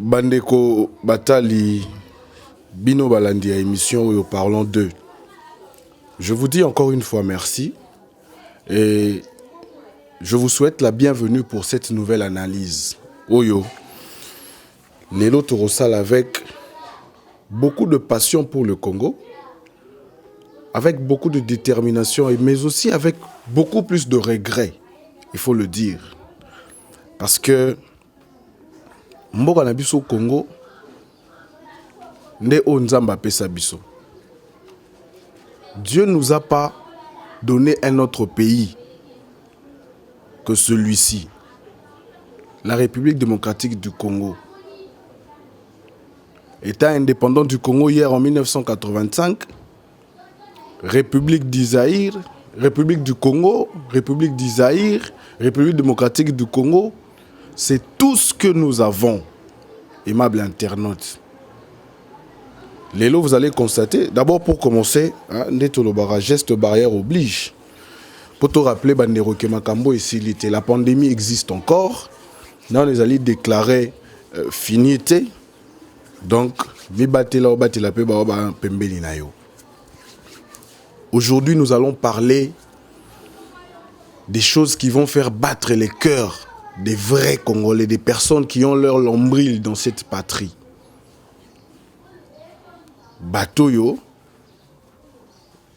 Bandeko Batali Bino Balandi à émission où nous parlons d'eux. Je vous dis encore une fois merci et je vous souhaite la bienvenue pour cette nouvelle analyse. Oyo, Lelo Torosal avec beaucoup de passion pour le Congo, avec beaucoup de détermination, mais aussi avec beaucoup plus de regrets, il faut le dire. Parce que Mboka na biso Congo, nde o Nzamba pesa biso. Dieu ne nous a pas donné un autre pays que celui-ci, la République démocratique du Congo. État indépendant du Congo hier en 1985, République d'Isaïr, République du Congo, République d'Isaïr, République démocratique du Congo, c'est tout ce que nous avons, aimables internautes. Lélo, vous allez constater, d'abord pour commencer, geste barrière oblige. Pour te rappeler, Bandero Kemakambo et Silité, la pandémie existe encore. Là, on les allait déclarer finité. Donc, aujourd'hui, nous allons parler des choses qui vont faire battre les cœurs des vrais Congolais, des personnes qui ont leur nombril dans cette patrie. Batoyo,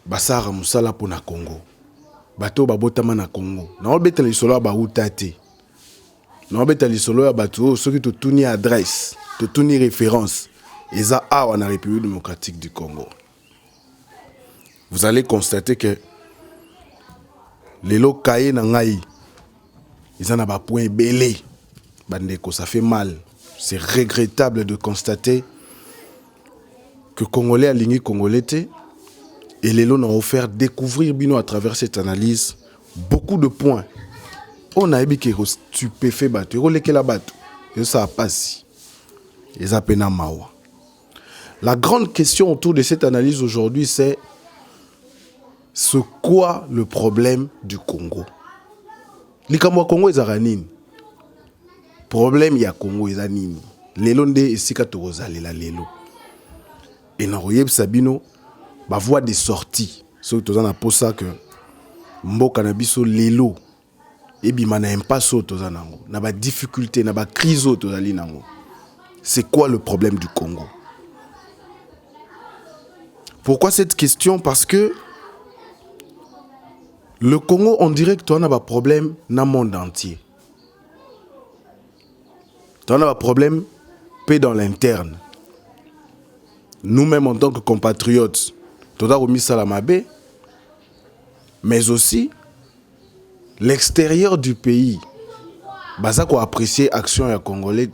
Basara Moussala pour na Congo. Bato babotama na Congo. Na obeta lisolo ba utate. Na obeta lisolo ba bato ceux qui te tourni adresse, te tourni référence. Eza awa na République démocratique du Congo. Vous allez constater que les locaïs na ngai ils en ont un point belé. Bandeko, ça fait mal. C'est regrettable de constater que Congolais a ligné Congolais et les lots ont offert découvrir bino à travers cette analyse beaucoup de points. On a ébiqué stupéfait battu, relèque la battu. Et ça passe. Et ça pena mawa. La grande question autour de cette analyse aujourd'hui, c'est quoi le problème du Congo? Likamwa Congo ezanini. Problème ya Congo ezanini. Lelo nde esika tokozalela lelo. Et na royeb sabino ba voie des sorties. So tozana pour ça que mboka na biso lelo ebima na impasse tozanango. Na ba difficulté, na ba crise tozali nango. C'est quoi le problème du Congo? Pourquoi cette question? Parce que le Congo, on dirait que tu as un problème dans le monde entier. Tu as un problème paix dans l'interne. Nous-mêmes, en tant que compatriotes, tu as remis ça à la mabé, mais aussi l'extérieur du pays. Baza ko apprécier l'action des Congolais,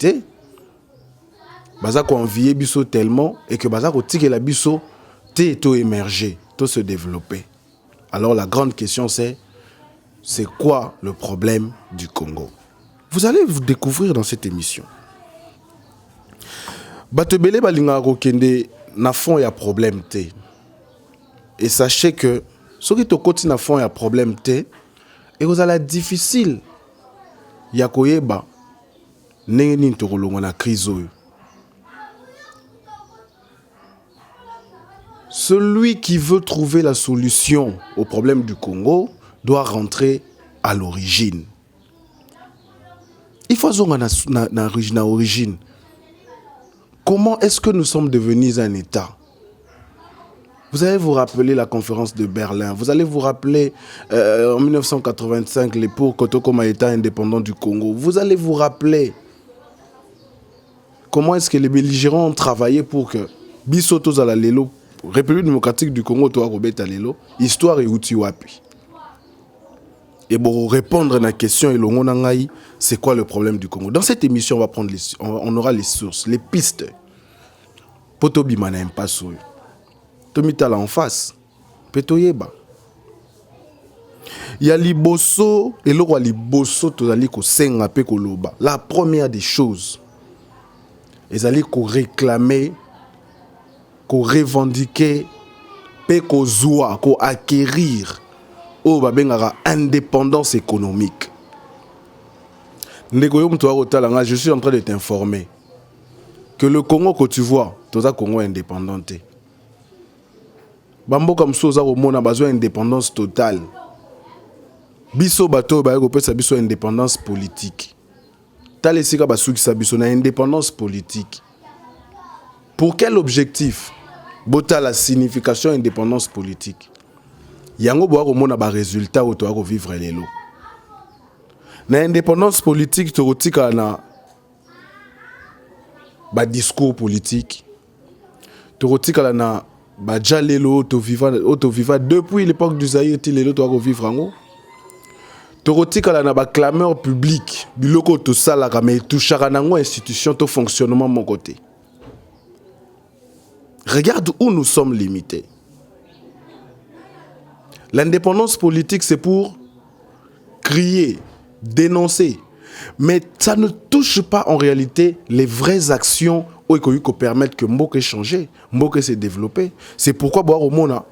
baza ko envier biso tellement et que baza ko tike la biso tout émerger, tout se développer. Alors la grande question c'est quoi le problème du Congo? Vous allez vous découvrir dans cette émission. Batebele balinga kokende na fond ya problème té. Et sachez que ce qui te côté na fond ya problème té et vous allez difficile ya koyeba ndenge nini tokolonga na crise oyo. Celui qui veut trouver la solution au problème du Congo doit rentrer à l'origine. Il faut aller à l'origine. Comment est-ce que nous sommes devenus un État? Vous allez vous rappeler la conférence de Berlin. Vous allez vous rappeler en 1985 l'époque Koto comme État indépendant du Congo. Vous allez vous rappeler comment est-ce que les belligérants ont travaillé pour que Bisoto Zalalelo, République démocratique du Congo, toi Robert Alelo, histoire et outil wapi. Et pour répondre à la question, c'est quoi le problème du Congo? Dans cette émission, on aura les sources, les pistes. Poto bimana impasse. Tomita là en face. Petoyeba. Il y a liboso et le roi liboso tozali ko senga pe koloba. La première des choses, ils allaient ko réclamer, ko revendiquer, pe ko zoua, ko acquérir au babengara indépendance économique. Je suis en train de t'informer. que le Congo que tu vois, tout ça Congo indépendant. Bambo comme ça, on a besoin d'indépendance totale. Biso bato ba ko pesa biso indépendance politique. Tale sika basu ki sa biso na indépendance politique. Pour quel objectif? Bota la signification indépendance politique. Yango bo ko mona ba résultat o to ko vivre lelo. Na indépendance politique to rotika na ba discours politique. To rotika na ba jalelo to viva depuis l'époque du Zaïre ti lelo to ko vivre ango. Torotika na ba clameur public biloko to sala ka mais touchara nango institution to fonctionnement mon côté. Regarde où nous sommes limités. L'indépendance politique c'est pour crier, dénoncer, mais ça ne touche pas en réalité les vraies actions qui permettent que Mboké changer, Mboké se développer. C'est pourquoi au Mona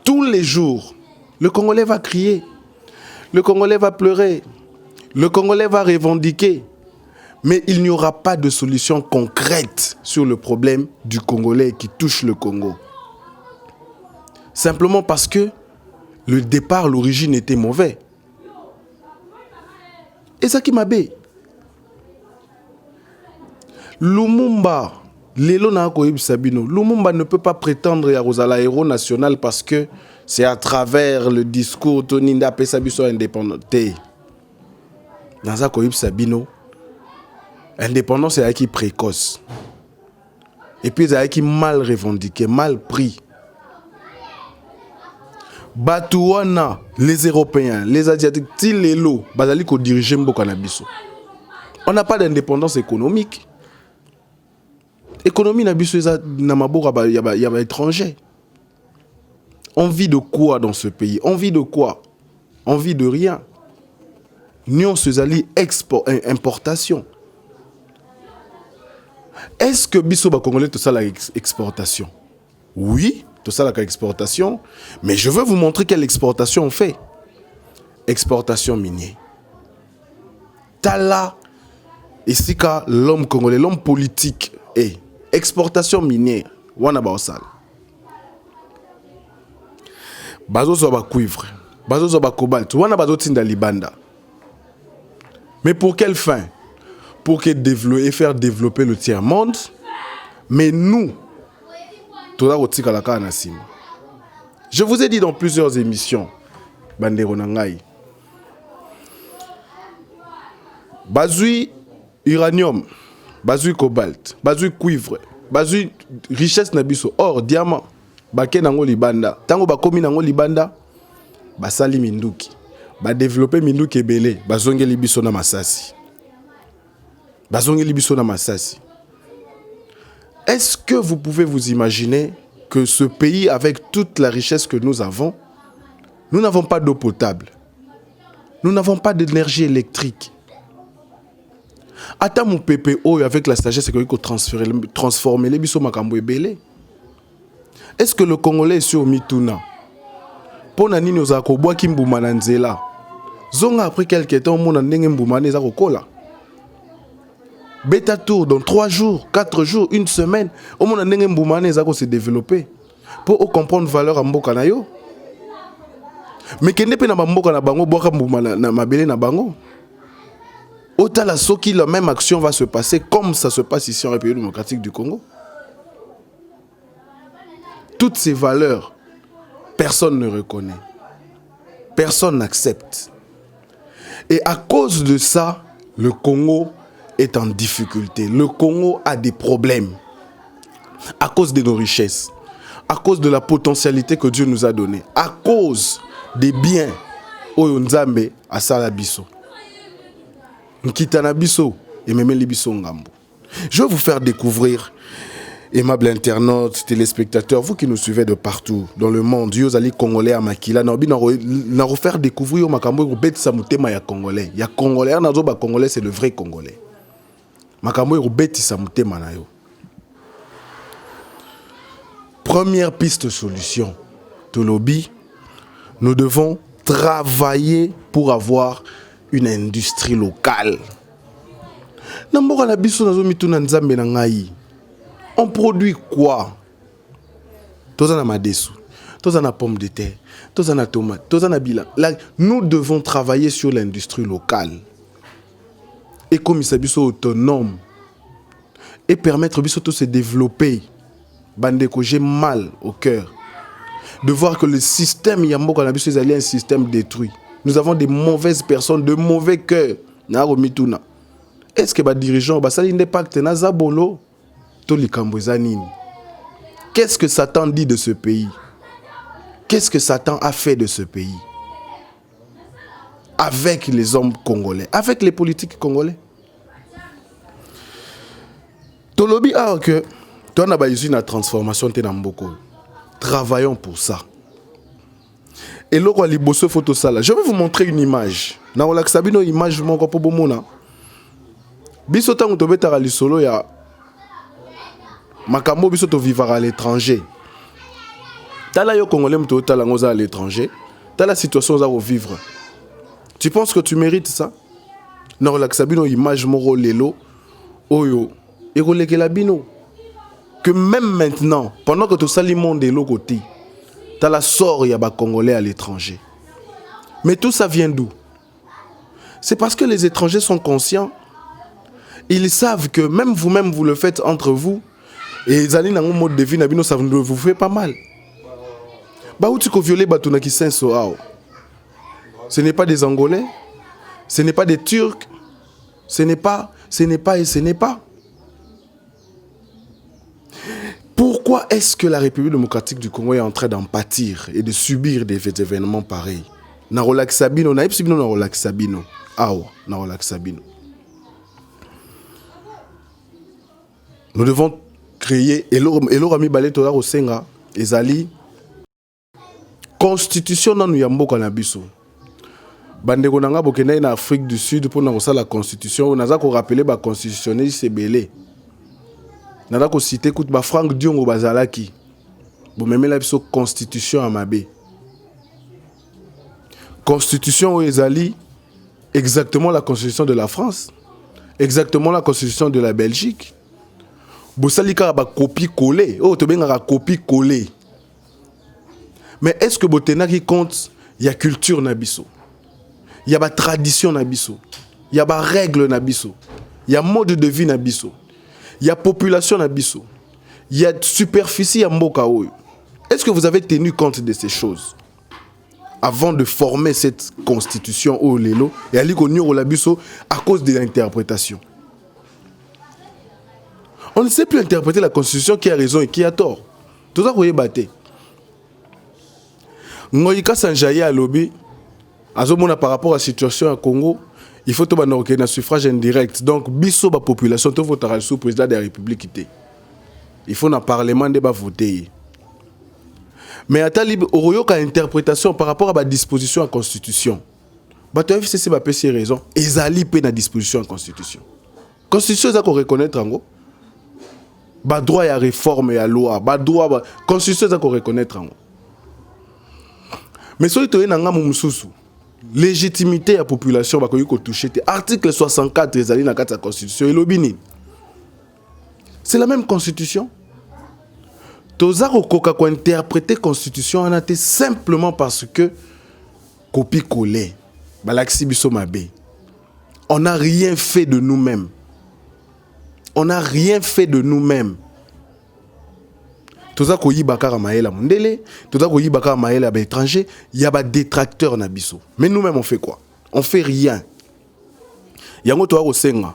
tous les jours le Congolais va crier. Le Congolais va pleurer, le Congolais va revendiquer, mais il n'y aura pas de solution concrète sur le problème du Congolais qui touche le Congo. Simplement parce que le départ, l'origine était mauvais. Et ça qui m'a bé. Lumumba, Lumumba ne peut pas prétendre à Rosala héros national parce que c'est à travers le discours Tony Ndapé Sabiso indépendanté. Dans un Koïb Sabino, indépendance est acquis précoce. Et puis c'est acquis mal revendiqué, mal pris. Batouana, les Européens, les Asiatiques, les lots, Bazali ko diriger Mboka na biso. On n'a pas d'indépendance économique. Économie na biso na maboka y a étranger. On vit de quoi dans ce pays? On vit de quoi? On vit de rien. Nous sommes importation. Est-ce que biso ba Congolais tout ça la exportation? Oui, tout ça la exportation, mais je veux vous montrer quelle exportation on fait. Exportation minière. Tala ici l'homme congolais, l'homme politique est exportation minière. Wana ba osal. Bazo so ba cuivre, bazo so ba cobalt, wana bazo tinda libanda. Mais pour quelle fin? Pour que développer et faire développer le tiers-monde. Mais nous, je vous ai dit dans plusieurs émissions, Bandero Nangai, bazui uranium, bazui cobalt, bazui cuivre, bazui richesse nabiso, or diamant, baké nango libanda, tango bakomi nango libanda, basali minduki, ba développer minduki ebele, bazonge libiso na masasi. Bazonge libiso na masasi. Est-ce que vous pouvez vous imaginer que ce pays, avec toute la richesse que nous avons, nous n'avons pas d'eau potable, nous n'avons pas d'énergie électrique. Attends mon PPO avec la sagesse qu'il faut transformer les biso makambo ebele. Est-ce que le Congolais est sur Mituna? Pour nani nous a koboa kimbuma na nzela. Zonga après quelques temps mon ndenge mbuma neza kokola. Beta tour dans 3 jours, 4 jours, 1 semaine, au moins ndenge mbumane ezako se développer pour comprendre valeur à mboka na yo. Mais kende pe na mboka na bango boka mbumana na mabele na bango. Autant la soki la même action va se passer comme ça se passe ici en République démocratique du Congo. Toutes ces valeurs, personne ne reconnaît. Personne n'accepte. Et à cause de ça, le Congo est en difficulté. Le Congo a des problèmes à cause de nos richesses, à cause de la potentialité que Dieu nous a donnée, à cause des biens oyo Nzambe asala biso. Nkitana biso et même libiso ngambo. Je vais vous faire découvrir, aimables internautes, téléspectateurs, vous qui nous suivez de partout dans le monde, Yozali Congolais à Makila, na refaire découvrir makambo robet samutema ya Congolais. Ya Congolais, nazo ba Congolais c'est le vrai Congolais. Makambo robetisa mutema na yo. Première piste solution. Tolobi, nous devons travailler pour avoir une industrie locale. Namboka na biso nazo mituna nzambe na ngai. On produit quoi? Tozana madesu, tozana pomme de terre, tozana tomate, tozana bilan. Nous devons travailler sur l'industrie locale. Et comme il biso autonome et permettre biso de se développer. Bandeko, j'ai mal au cœur de voir que le système Yambo Cannabis est un système détruit. Nous avons des mauvaises personnes, de mauvais cœurs. Est-ce que les dirigeants ont un impact Nazabolo? Qu'est-ce que Satan dit de ce pays? Qu'est-ce que Satan a fait de ce pays? Avec les hommes congolais, avec les politiques congolais. Tolobi a que toi n'a pas eu une transformation de Namboko. Travaillons pour ça. Et là, photo ça là. Je vais vous montrer une image. Na wala sabino image mon ko po mona. Biso tango to betara li solo ya makambo biso to vivre à l'étranger. Tala yo congolais mto tala ngoza à l'étranger. Tala situation za vivre. Tu penses que tu mérites ça? Na wala sabino image mon lelo oyo et relègue la bino. Que même maintenant, pendant que tout ça, le monde est l'autre côté, tu as la sort, il y a des Congolais à l'étranger. Mais tout ça vient d'où? C'est parce que les étrangers sont conscients. Ils savent que même vous-même, vous le faites entre vous. Et ils allaient dans un mode de vie, ça vous fait pas mal. Ce n'est pas des Angolais, ce n'est pas des Turcs, ce n'est pas. Pourquoi est-ce que la République démocratique du Congo est en train d'en pâtir et de subir des événements pareils? Nous devons créer et l'orami balé tola au senga ezali constitution dans Yambo Canabiso. Bandeko nanga bokena en Afrique du Sud pour na la constitution on a ko rappeler ba constitutionnel c'est belé. Nada ko cité écoute ba Frank Diongo bazalaki. Bo memé la biso constitution à Mabé. Constitution ezali exactement la constitution de la France, exactement la constitution de la Belgique. Bo salika ba copie coller. Oh to benga copie coller. Mais est-ce que botena qui compte, il y a culture na biso. Il y a ba tradition na biso. Il y a ba règle na biso. Il y a mode de vie na biso. Il y a population na biso. Il y a superficie à mboka oyo. Est-ce que vous avez tenu compte de ces choses avant de former cette constitution au lelo et ali ko nyoro la biso à cause de l'interprétation? On ne sait plus interpréter la constitution, qui a raison et qui a tort. Tout ça vous y battez. Ngoyika Sanjaye à lobby azomona par rapport à la situation à Congo. Il faut que tu un suffrage indirect. Donc, biso ba population, tu voteras sous président de la République. Il faut dans le Parlement de voter. Mais à ta libre, il y a une interprétation par rapport à la disposition à la Constitution. Tu as vu c'est ces raisons. Ils allaient payer la disposition à la Constitution. La Constitution, c'est qu'on reconnaître en gros. Ba droit à réforme et à loi. Ba droit, la Constitution, c'est qu'on reconnaître en gros. Mais si tu es dans un légitimité à la population va toucher article 64 des alliés dans la constitution et l'obini. C'est la même constitution. Tozaro koka ko interpréter constitution en été simplement parce que copie collée. Balaxi biso mabe. On n'a rien fait de nous-mêmes. On n'a rien fait de nous-mêmes. Toza ko yibaka maela mondele, toza ko yibaka maela ba étranger, il y a des détracteurs na biso. Mais nous-mêmes on fait quoi? On fait rien. Yango to ko senga.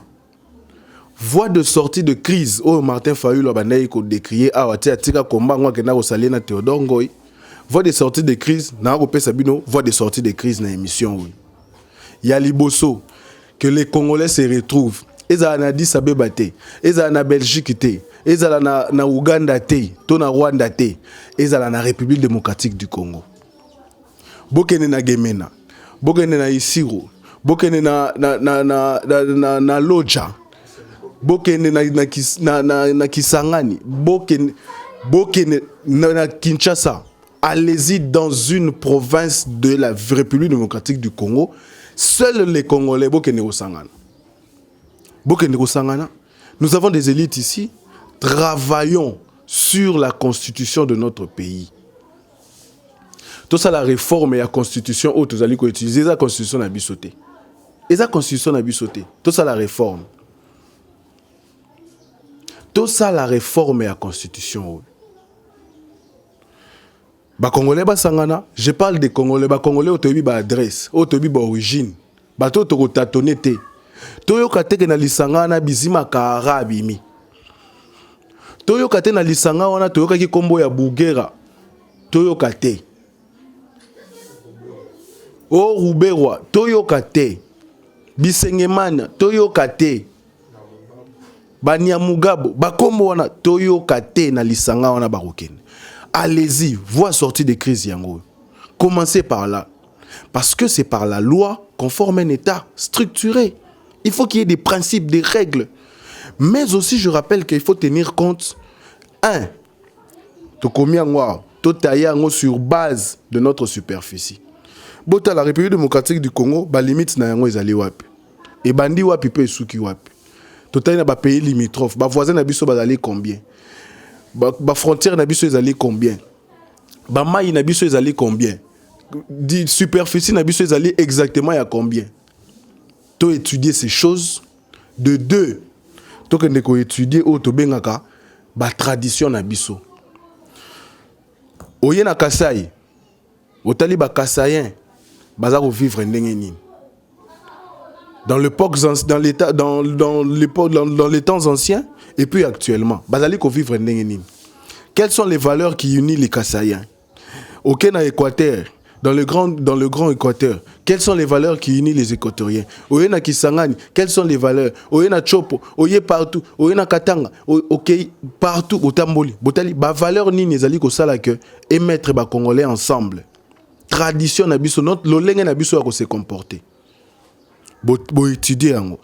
Voie de sortie de crise. Oh Martin Fayulu bandayi ko décrier awati atika komba ngwa kena ko salena Théodore Ngoy. Voie de sortie de crise na ko pesa bino, voie de sortie de crise na émission. Il y a liboso que les Congolais se retrouvent. Ezala na Addis Abeba te, ezala na Belgique te, ezala na Ouganda te, to na Rwanda te, ezala na République démocratique du Congo. Bokene na Gemena, bokene na Isiro, bokene na Loja, bokene na Kisangani, bokene na Kinshasa. Allez-y dans une province de la République démocratique du Congo, seuls les Congolais bokene au Sangani. Nous avons des élites ici. Travaillons sur la constitution de notre pays. Tout ça, la réforme et la constitution, vous allez utiliser la constitution à bisoté. Et la constitution à bisoté. Tout ça, la réforme. Tout ça, la réforme et la constitution. Ba Congolais ba sangana, je parle des Congolais, ba Congolais otobi ba adresse, otobi ba origine. Ba to to tatonete. Toyo kate na lisangana bizima ka arabimi. Toyo kate na lisanga wana toyo ki kombo ya Bugera. Toyo kate. O Ruberwa, toyo kate. Bisengemana, toyo kate. Banyamugabo, ba kombo wana toyo kate na lisanga wana barokene. Allez-y, voie sortie des crises yango. Commencez par là. Parce que c'est par la loi qu'on forme un État structuré. Il faut qu'il y ait des principes, des règles. Mais aussi, je rappelle qu'il faut tenir compte, sur base de notre superficie. Bota la République démocratique du Congo, ba limite na yango ezali wapi. Et bandi wapi pe suki wapi. Total na ba pays limitrophes, ba voisins na biso bazali combien? Ba frontière na biso ezali combien? Ba maille na biso ezali combien? Di superficie na biso ezali exactement ya combien? To étudier ces choses de deux. To kende ko étudier o to bengaka ba tradition na biso. Oye na Kasai. Otali ba Kasayen baza ko vivre ndenge nini? Dans les temps anciens et puis actuellement, bazali ko vivre ndenge nini? Quelles sont les valeurs qui unissent les Kasaïens? Au Kenya Équateur, dans le grand Équateur, quelles sont les valeurs qui unissent les Équatoriens? Au Yena Kisangani, quelles sont les valeurs? Au Yena Chopo, au Yé partout, au Yena Katanga, ok partout au Tamboli. Botali ba valeur ni nezali ko sala que émettre ba Congolais ensemble. Tradition na biso notre lolenge na biso ko se comporter. Bo étudier yango.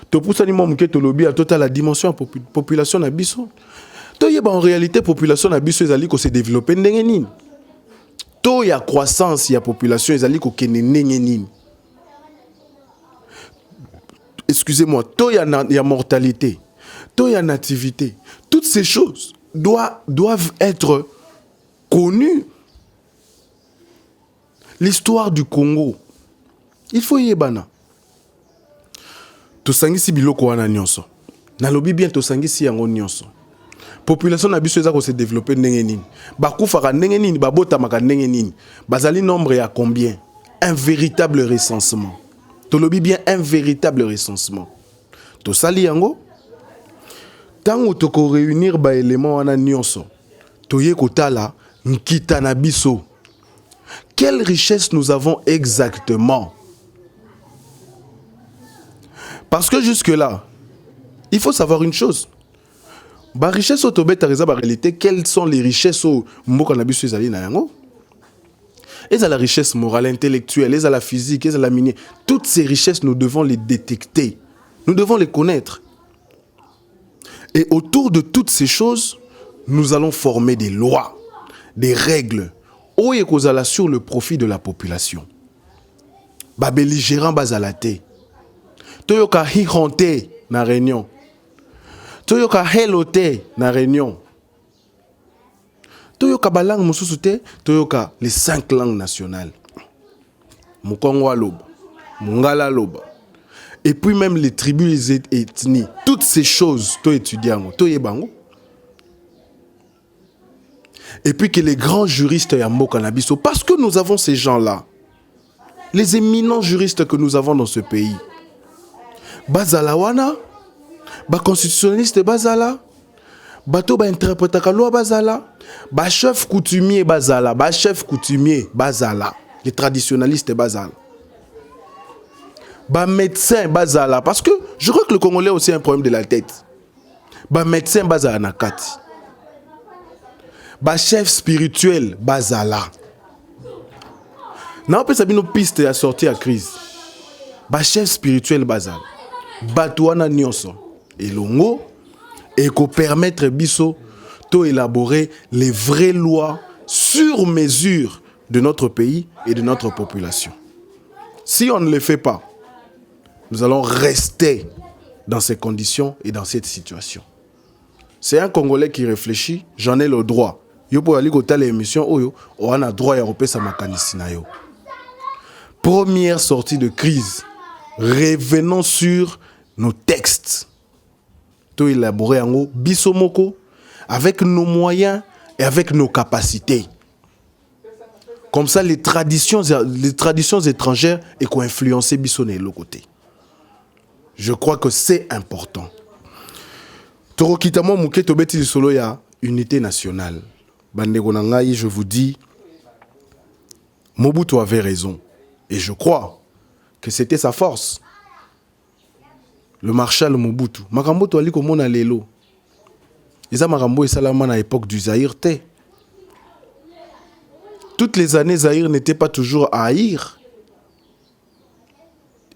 To poussa ni momuke to lobby à toute la dimension population na biso. To yeba en réalité population na biso ezali ko se développer ndenge nini. To ya croissance ya population ezali ko kene ndenge nini. Excusez-moi, to ya mortalité, to ya nativité. Toutes ces choses doivent être connues. L'histoire du Congo. Il faut yebana. Tosangisi biloko wana nyonso. Na lobi bien tosangisi yango nyonso. Population na biso eza ko se développer ndenge nini. Bakufaka ndenge nini, babotamaka ndenge nini. Bazali nombre ya combien? Un véritable recensement. To lobi bien un véritable recensement. To sali yango. Tango toko réunir ba élément wana nyonso. Toye kotala nkita na biso. Quelle richesse nous avons exactement? Parce que jusque-là, il faut savoir une chose. Ba richesse au Tobet Tareza, ba réalité, quelles sont les richesses au Mokanabisu Ezali Nayango? Et à la richesse morale, intellectuelle, et à la physique, et à la minière. Toutes ces richesses, nous devons les détecter. Nous devons les connaître. Et autour de toutes ces choses, nous allons former des lois, des règles, sur le profit de la population. Ba belligérant bazalate. Toyoka hironte na réunion. Toyoka helote na réunion. Toyoka balang mususute, toyoka les 5 langues nationales. Mukongo loba, Mungala loba. Et puis même les tribus, les ethnies, toutes ces choses, to étudiango, to yebango. Et puis que les grands juristes yambo Canabiso, parce que nous avons ces gens-là, les éminents juristes que nous avons dans ce pays. Bazala wana, ba constitutionnaliste bazala, bato ba interprétaka loi bazala, ba chef coutumier bazala, ba chef coutumier bazala, les traditionnalistes bazala. Ba médecin bazala, parce que je crois que le Congolais a aussi un problème de la tête. Ba médecin bazala nakati. Ba chef spirituel bazala. Na on sabino piste à sortir à crise. Ba chef spirituel bazala. Batouana nyonso et longo et qu'on permettre biso to élaborer les vraies lois sur mesure de notre pays et de notre population. Si on ne le fait pas, nous allons rester dans ces conditions et dans cette situation. C'est un Congolais qui réfléchit, j'en ai le droit. Yo pour aller côté l'émission oyo, on a droit à repérer sa makanisi na yo. Première sortie de crise. Revenons sur nos textes. Tout élaboré en haut, bisomoko, avec nos moyens et avec nos capacités. Comme ça, les traditions étrangères et qu'on influencer bisonné le côté. Je crois que c'est important. Torokitamo muke tobeti solo ya unité nationale. Bandeko na ngai, je vous dis, Mobutu avait raison. Et je crois que c'était sa force. Le marshal Mobutu. Makambo to ali komona lelo. Eza makambo esalama na époque du Zaïre te. Toutes les années, Zaïre n'était pas toujours à haïr.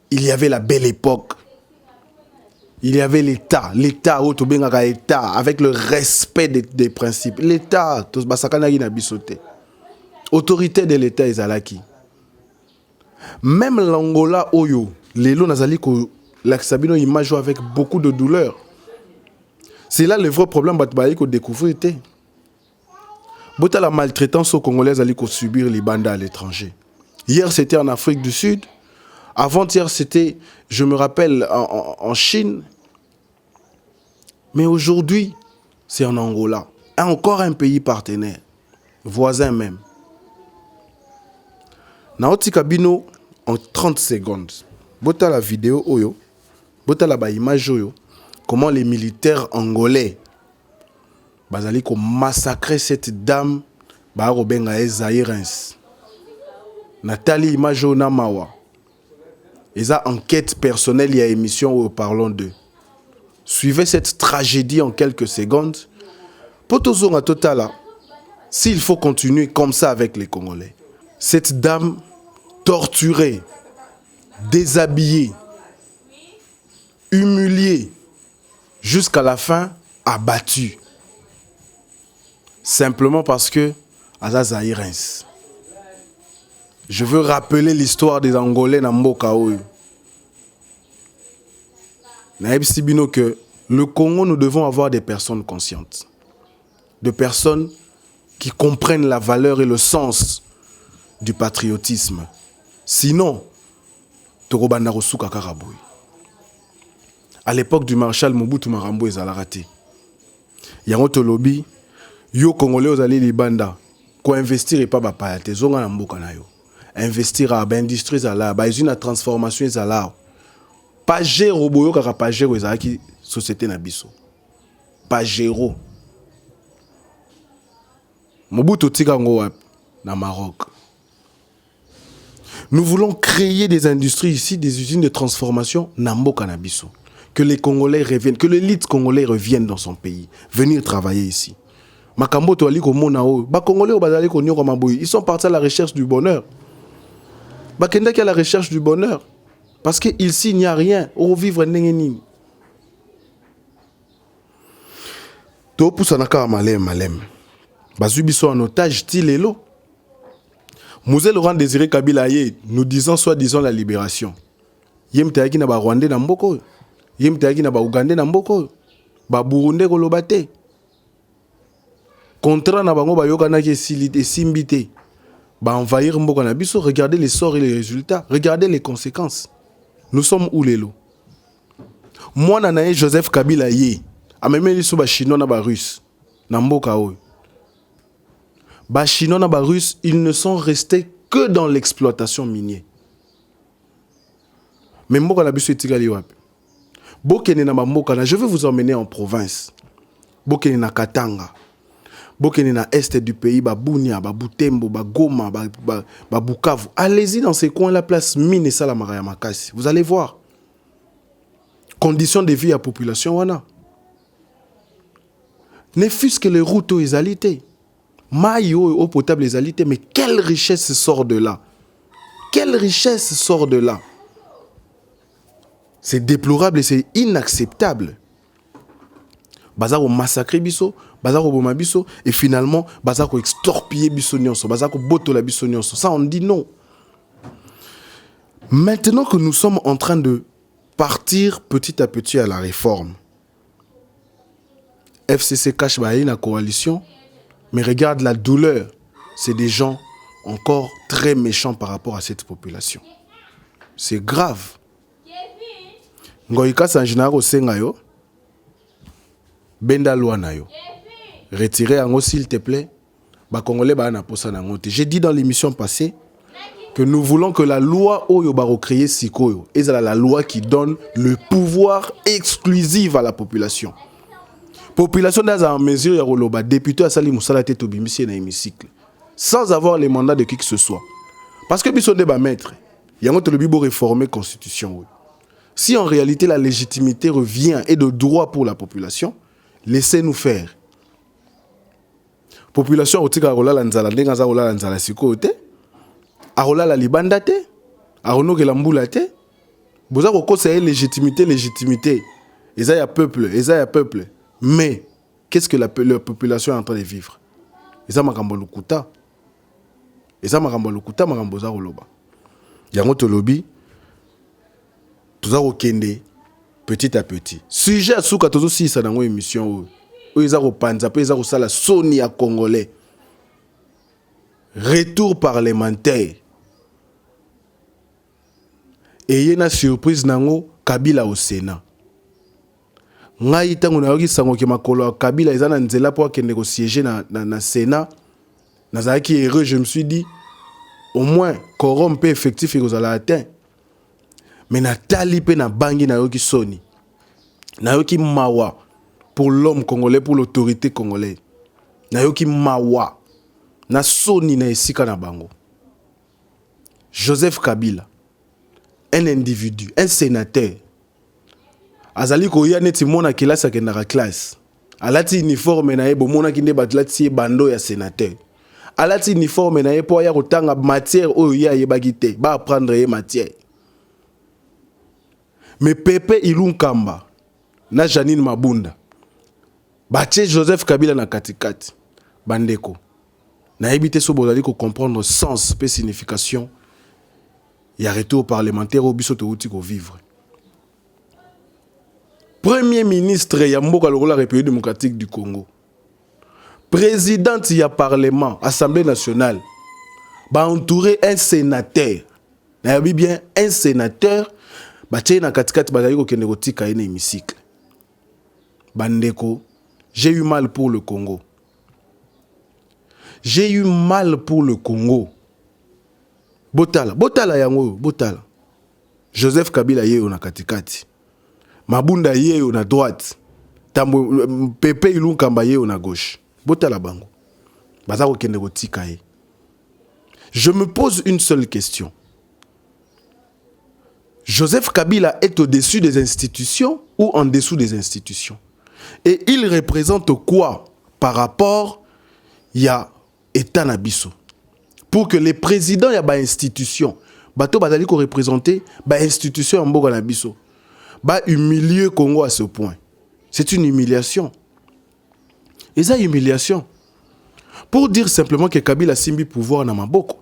Il y avait la belle époque. Il y avait l'État. L'État, avec le respect des principes. L'État, autorité de l'État, ezalaki. Même l'Angola, Oyo, Lelo Nazali, l'Aksabino, il m'a joué avec beaucoup de douleur. C'est là le vrai problème qu'on découvre. La maltraitance aux Congolais allait subir les bandes à l'étranger. Hier, c'était en Afrique du Sud. Avant-hier, c'était, je me rappelle, en Chine. Mais aujourd'hui, c'est en Angola. Encore un pays partenaire, voisin même. Naoti Kabino, en 30 secondes, bota la vidéo, oyo, bota la image, oyo, comment les militaires angolais bazali ko massacrer cette dame ba robenga Zaïrens. Nathalie Imajo Namawa. Eza enquête personnelle, il y a émission où parlons d'eux. Suivez cette tragédie en quelques secondes. Potozonga Totala, s'il faut continuer comme ça avec les Congolais. Cette dame torturée, déshabillée, humiliée, jusqu'à la fin, abattue. Simplement parce que Aza Zaïrens. Je veux rappeler l'histoire des Angolais dans Mboka Oyo. Naïb Sibino que le Congo, nous devons avoir des personnes conscientes. Des personnes qui comprennent la valeur et le sens du patriotisme. Sinon, Torobanda Rosuka Karaboui. À l'époque du maréchal Mobutu Marambo Ezalarate. Yango Tolobi, yo Congolais aux alliés Libanda, ko investir et pas bapayate, zonga na mboka na yo. Investir à l'industrie à la, usine à transformation à la. Pajero boyo kaka pajero ezalaki société na biso. Pajero. Mobutu tika ngo wap na Maroc. Nous voulons créer des industries ici, des usines de transformation na mboka na biso. Que les Congolais reviennent, que l'élite congolais revienne dans son pays, venir travailler ici. Makambo to ali ko mona o, ba Congolais o bazali ko nyoko maboyi, ils sont partis à la recherche du bonheur. Ba kenda ki à la recherche du bonheur. Parce qu'ici, il n'y a rien. Au vivre n'engeni. To pousanaka malem. Bazubiso en otage tilelo. Mouze Laurent Désiré Kabila nous disons soi-disant la libération. Yem taaki na ba Rwandais na mboko. Yem taaki na ba Ougandais na mboko. Ba Burundais kolobate. Contrat na bango ba yokana ki simbité. Ba envahir mboka na biso, regardez les sorts et les résultats, regardez les conséquences. Nous sommes où les lots? Moi, nanae Joseph Kabila yé. A même les sous chinois na ba russe. Namboka oy. Ba chinois na ba russe, ils ne sont restés que dans l'exploitation minière. Mais mboka na biso etigali wapi. Bokene na mboka na, je veux vous emmener en province. Bokene na Katanga. Bokene na est du pays, ba Bunia, ba Butembo, ba Goma, ba Bukavu. Allez-y dans ces coins, la place mine et Salamara Makasi. Vous allez voir. Conditions de vie à population, wana. Ne fût-ce que les routes aux égalités. Maï eau potable égalité, mais quelle richesse sort de là? Quelle richesse sort de là? C'est déplorable et c'est inacceptable. Bazar au massacre biso, bazar au boma biso, et finalement, bazar au extorpiller biso nyonso, bazar au boto la biso nyonso. Ça, on dit non. Maintenant que nous sommes en train de partir petit à petit à la réforme. FCC cache la coalition, mais regarde la douleur. C'est des gens encore très méchants par rapport à cette population. C'est grave. Ngoïka Sanjinaro Sengayo, Benda Luanayo. Retirez en s'il te plaît. Congolais j'ai dit dans l'émission passée que nous voulons que la loi Oyo Baro créer Sikoyo est la loi qui donne le pouvoir exclusif à la population. Population dans en mesure ya roloba député à Sali Moussala tête obimisi na hémicycle sans avoir les mandats de qui que ce soit. Parce que biso débat maître, il y a un le bibo réformer constitution. Si en réalité la légitimité revient et de droit pour la population, laissez-nous faire. Population otika rola la nzala ndenga za rola la nzala siko te arola la libanda te arono ke la mbula te boza ko conseiller légitimité eza ya peuple mais qu'est-ce que la population est en train de vivre eza makambo lukuta makambo za roloba yango to lobi toza ko kende petit à petit sujet suka tozo sisa nango émission ils ont panza, ils ont la Sonia congolais. Retour parlementaire. Et il y a une surprise nango Kabila au Sénat. Ngai tango na yoki sango ke makolo Kabila ezana nzela pour kende ko siéger na Sénat. Nazaki heureux, je me suis dit au moins corrompe effectif ekozala atteint. Mais na tali pe na bangi na yoki soni. Na yoki mawa. Pour l'homme congolais, pour l'autorité congolaise. Nayoki mawa. Na soni na esika na bango. Joseph Kabila. Un individu, un sénateur. Azali ko ya neti mona kelasa kendara classe. Alati uniforme na ebo mona kinde batlati bando ya sénateur. Alati uniforme na ebo ya kotanga matière oyo ya yebagite, ba apprendre ye matière. Mais Pepe Ilunkamba na Janine Mabunda. Bache Joseph Kabila na katikati bandeko na ebité so bozali ko comprendre sens et signification ya retour parlementaire au biso to uti ko vivre. Premier ministre ya mboka lokola République démocratique du Congo, présidente ya parlement, assemblée nationale, ba entouré un sénateur. Na yabi bien un sénateur bache na katikati bazali ko kende ko tika ene hémicycle. Bandeko, j'ai eu mal pour le Congo. J'ai eu mal pour le Congo. Botala yango, Botala. Joseph Kabila yé na katikati. Mabunda yé na droite. Pepe Ilunkamba yé na gauche. Botala bango. Bazako kende ko tika ye. Je me pose une seule question. Joseph Kabila est au-dessus des institutions ou en dessous des institutions? Et il représente quoi par rapport à État Nabiso? Pour que les présidents y a ba institution, bato bazali ko représenter ba institution en Mboka Nabiso, ba humilier Congo à ce point. C'est une humiliation. Et ça humiliation. Pour dire simplement que Kabila simbi pouvoir na maboko.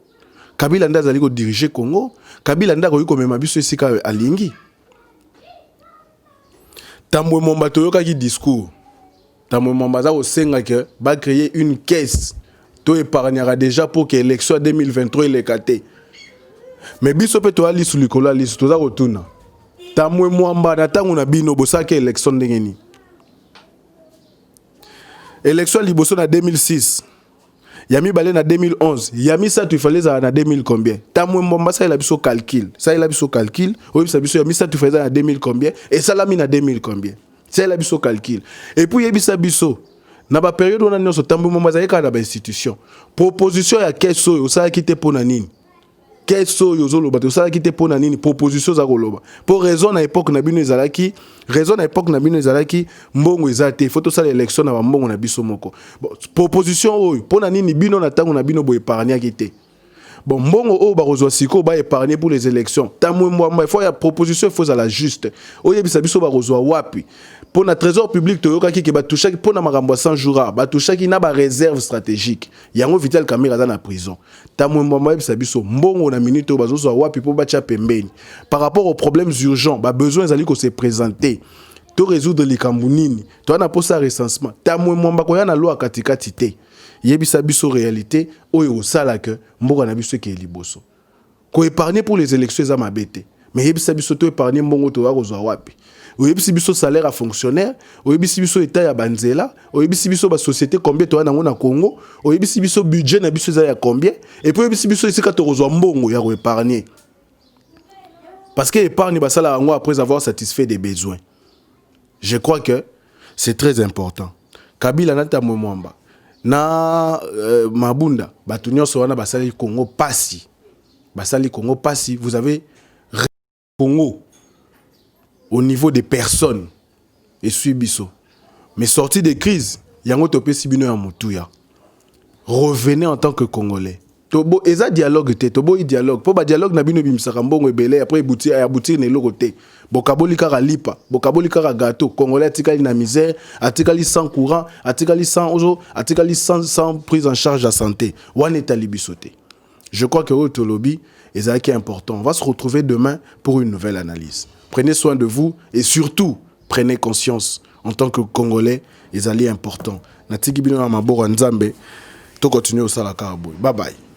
Kabila nda zali ko diriger Congo, Kabila nda ko yiko mema biso esika alingi. Tamwe Mombato yoka ki discours. Tamwe Mombaza au senga que va créer une caisse. To épargnera déjà pour que l'élection 2023 il est caté. Mais biso pe to ali sous likola li to za rotuna. Tamwe Mwamba na tangu na bino bosaka élection ndengeni. Élection liboso na 2006. Yami balé na 2011. Yami ça tu fallait ça na 2000 combien? Tamwe Mwamba ça il a biso calcul. Ça il a biso calcul. Oui ça biso yami ça tu faisais na 2000 combien? Et ça l'a mis na 2000 combien? Ça il a biso calcul. Et puis yami ça biso. Na ba période on a nyonso Tamwe Mwamba za yeka na ba institution. Proposition ya keso yo ça qui te pona nini? Keso yo zolo bato ça qui te pona nini? Proposition za koloba. Pour raison na époque na bino ezalaki, raison na époque na bino ezalaki mbongo ezate, faut to ça l'élection na mbongo na biso moko. Bon, proposition oyo pona nini bino na tango na bino bo épargner kité. bon mbongo o ba rozwa siko ba épargner pour les élections tamwe moi il faut ya proposition il faut à la juste oyebisa biso ba rozwa wapi pour na trésor public toyoka ki ba toucha pour na makambo 100 jours ba toucha ki na ba réserve stratégique yango Vital Kamerhe za na prison tamwe moi yebisa biso mbongo na minute ba zozwa wapi pour ba tia pembeni par rapport aux problèmes urgents ba besoin zali ko se présenter to résoudre les kambunini to na posa recensement tamwe moi ko ya na loi katikati te yebisa biso réalité oyo osala que mboka na biso ke liboso ko épargner pour les élections za mabete mais yebisa biso to épargner mbongo to wa kozwa wapi oyebisi biso salaire à fonctionnaire oyebisi biso état ya banzela oyebisi biso ba société combien to na ngona Congo oyebisi biso budget na biso za ya combien et puis oyebisi biso isika to kozwa mbongo ya ko épargner parce que épargne basala ngo après avoir satisfait des besoins. Je crois que c'est très important. Kabila nata mwamba na Mabunda batunyo so wana basali Congo pasi vous avez Congo au niveau des personnes et suibiso mais sorti de crise yango topé sibino ya mutuya revenez en tant que Congolais tobo eza dialogue te tobo dialogue po ba dialogue na bino bimisaka mbongo ebele après aboutir ne lokote bokaboli kaka lipa bokaboli kaka gâteau Congolais atikali na misère atikali sans courant atikali sans prise en charge de la santé wana etali bisote. Je crois que autolobby est important. On va se retrouver demain pour une nouvelle analyse. Prenez soin de vous et surtout prenez conscience en tant que Congolais est important. Natiki bino na maboko nzambe to continuer au salaka. Bye bye.